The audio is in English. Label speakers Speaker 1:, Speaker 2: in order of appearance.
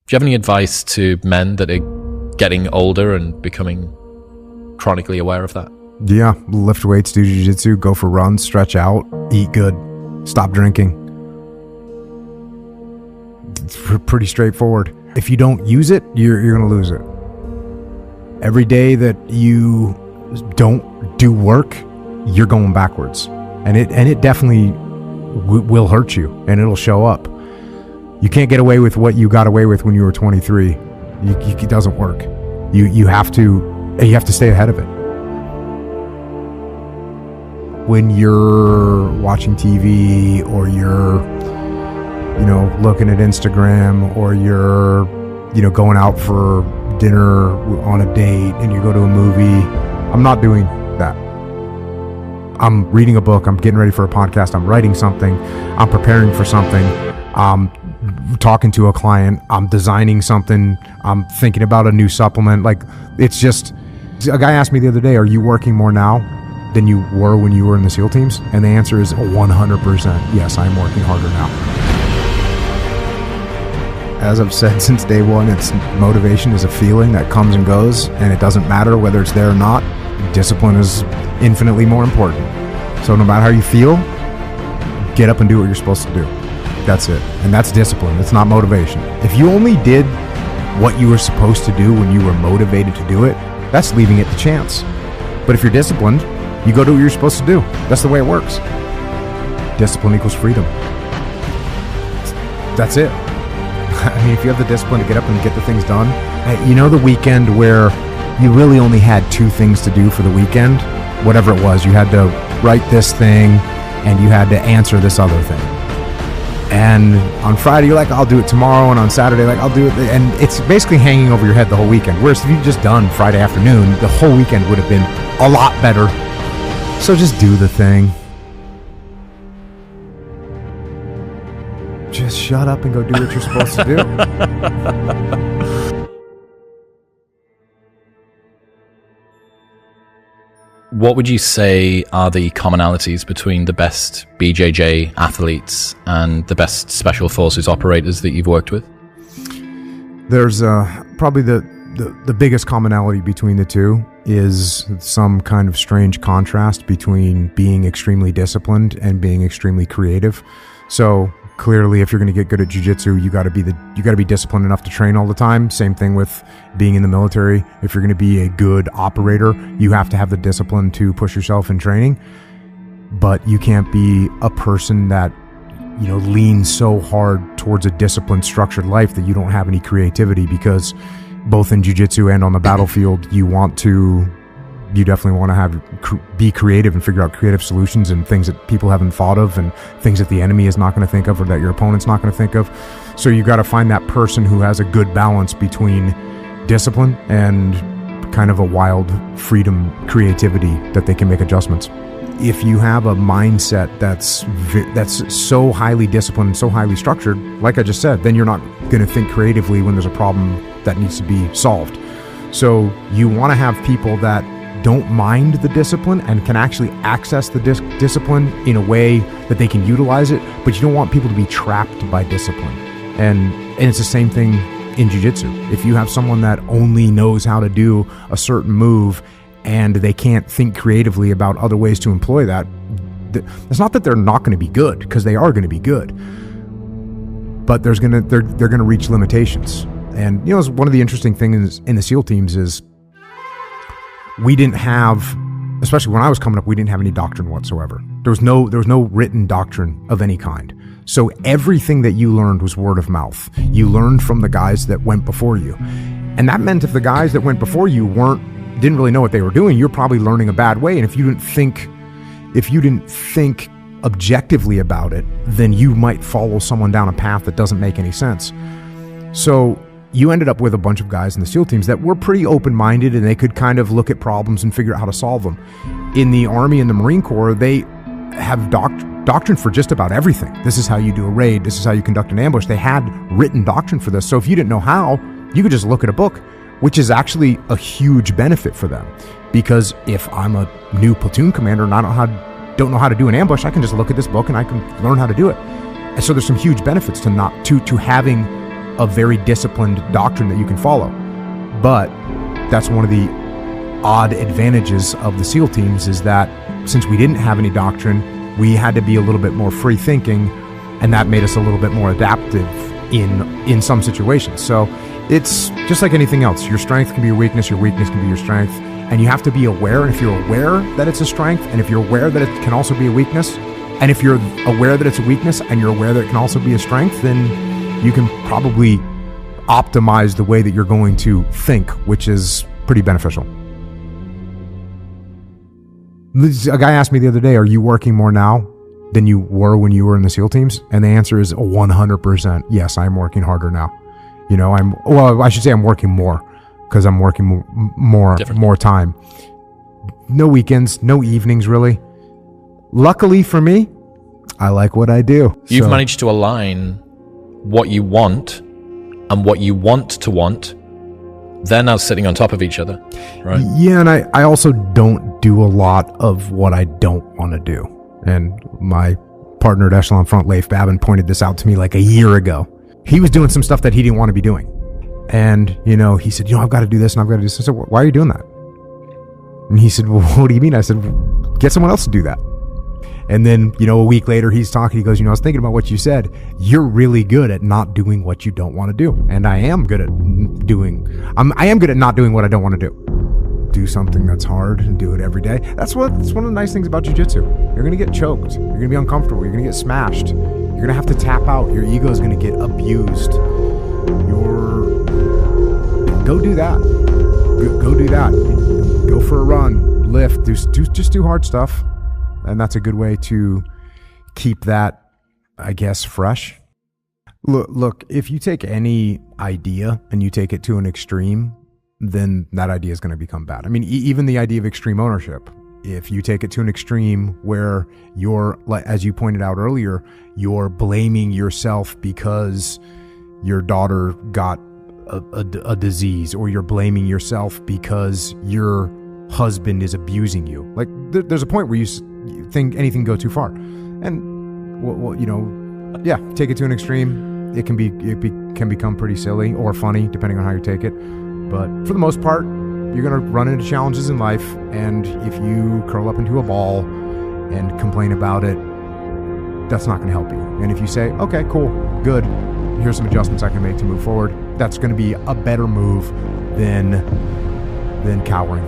Speaker 1: Do you have any advice to men that are getting older and becoming chronically aware of that?
Speaker 2: Yeah, lift weights, do jiu-jitsu, go for runs, stretch out, eat good, stop drinking. It's pretty straightforward. If you don't use it, you're going to lose it. Every day that you don't do work, you're going backwards. And it definitely will hurt you, and it'll show up. You can't get away with what you got away with when you were 23. It doesn't work. You have to stay ahead of it. When you're watching TV, or you're, looking at Instagram, or you're, going out for dinner on a date and you go to a movie, I'm not doing that. I'm reading a book, I'm getting ready for a podcast, I'm writing something, I'm preparing for something, I'm talking to a client, I'm designing something, I'm thinking about a new supplement. Like, it's just, a guy asked me the other day, are you working more now than you were when you were in the SEAL teams? And the answer is 100%. Yes, I'm working harder now. As I've said since day one, motivation is a feeling that comes and goes, and it doesn't matter whether it's there or not. Discipline is infinitely more important. So no matter how you feel, get up and do what you're supposed to do. That's it. And that's discipline. It's not motivation. If you only did what you were supposed to do when you were motivated to do it, that's leaving it to chance. But if you're disciplined, you go do what you're supposed to do. That's the way it works. Discipline equals freedom. That's it. I mean, if you have the discipline to get up and get the things done, the weekend where you really only had two things to do for the weekend, whatever it was, you had to write this thing and you had to answer this other thing. And on Friday, you're like, I'll do it tomorrow. And on Saturday, like, I'll do it. And it's basically hanging over your head the whole weekend. Whereas if you'd just done Friday afternoon, the whole weekend would have been a lot better. So just do the thing. Just shut up and go do what you're supposed to do.
Speaker 1: What would you say are the commonalities between the best BJJ athletes and the best special forces operators that you've worked with?
Speaker 2: There's probably the biggest commonality between the two is some kind of strange contrast between being extremely disciplined and being extremely creative. So clearly, if you're going to get good at jiu-jitsu, you got to be disciplined enough to train all the time. Same thing with being in the military. If you're going to be a good operator, you have to have the discipline to push yourself in training. But you can't be a person that, leans so hard towards a disciplined, structured life that you don't have any creativity, because both in jiu-jitsu and on the battlefield, you definitely want to be creative and figure out creative solutions and things that people haven't thought of and things that the enemy is not going to think of or that your opponent's not going to think of. So you got to find that person who has a good balance between discipline and kind of a wild freedom, creativity that they can make adjustments. If you have a mindset that's so highly disciplined and so highly structured, like I just said, then you're not going to think creatively when there's a problem that needs to be solved. So you want to have people that don't mind the discipline and can actually access the discipline in a way that they can utilize it, but you don't want people to be trapped by discipline. And it's the same thing in jiu-jitsu. If you have someone that only knows how to do a certain move and they can't think creatively about other ways to employ that, it's not that they're not going to be good, because they are going to be good, but they're going to reach limitations. And one of the interesting things in the SEAL teams is we didn't have, especially when I was coming up, we didn't have any doctrine whatsoever. There was no written doctrine of any kind. So everything that you learned was word of mouth. You learned from the guys that went before you. And that meant if the guys that went before you didn't really know what they were doing, you're probably learning a bad way. And if you didn't think objectively about it, then you might follow someone down a path that doesn't make any sense. So you ended up with a bunch of guys in the SEAL teams that were pretty open-minded, and they could kind of look at problems and figure out how to solve them. In the Army and the Marine Corps, they have doctrine for just about everything. This is how you do a raid. This is how you conduct an ambush. They had written doctrine for this. So if you didn't know how, you could just look at a book, which is actually a huge benefit for them. Because if I'm a new platoon commander and I don't know how to do an ambush, I can just look at this book and I can learn how to do it. And so there's some huge benefits to having a very disciplined doctrine that you can follow. But that's one of the odd advantages of the SEAL teams, is that since we didn't have any doctrine, we had to be a little bit more free thinking, and that made us a little bit more adaptive in some situations. So it's just like anything else. Your strength can be your weakness can be your strength, and you have to be aware. And if you're aware that it's a strength, and if you're aware that it can also be a weakness, and if you're aware that it's a weakness and you're aware that it can also be a strength, then you can probably optimize the way that you're going to think, which is pretty beneficial. A guy asked me the other day, are you working more now than you were when you were in the SEAL teams? And the answer is 100%. Yes, I'm working harder now. You know, I should say I'm working more, because I'm working more time. No weekends, no evenings, really. Luckily for me, I like what I do.
Speaker 1: You've managed to align what you want and what you want to want. They're now sitting on top of each other, right?
Speaker 2: Yeah, and I also don't do a lot of what I don't want to do. And my partner at Echelon Front, Leif Babin, pointed this out to me like a year ago. He was doing some stuff that he didn't want to be doing. And, you know, he said, I've got to do this and I've got to do this. I said, why are you doing that? And he said, well, what do you mean? I said, get someone else to do that. And then, a week later, he's talking. He goes, I was thinking about what you said. You're really good at not doing what you don't want to do. And I am good at I am good at not doing what I don't want to do. Do something that's hard and do it every day. That's one of the nice things about jiu-jitsu. You're going to get choked. You're going to be uncomfortable. You're going to get smashed. You're going to have to tap out. Your ego is going to get abused. Go do that. Go do that. Go for a run, lift, just do hard stuff. And that's a good way to keep that, I guess, fresh. Look, if you take any idea and you take it to an extreme, then that idea is going to become bad. I mean, even the idea of extreme ownership, if you take it to an extreme where you're, as you pointed out earlier, you're blaming yourself because your daughter got a disease, or you're blaming yourself because your husband is abusing you. Like, there's a point where you think anything go too far, and take it to an extreme. It can become pretty silly or funny depending on how you take it. But for the most part, you're gonna run into challenges in life, and if you curl up into a ball and complain about it, that's not gonna help you. And if you say, okay, cool, good, here's some adjustments I can make to move forward, that's gonna be a better move than cowering.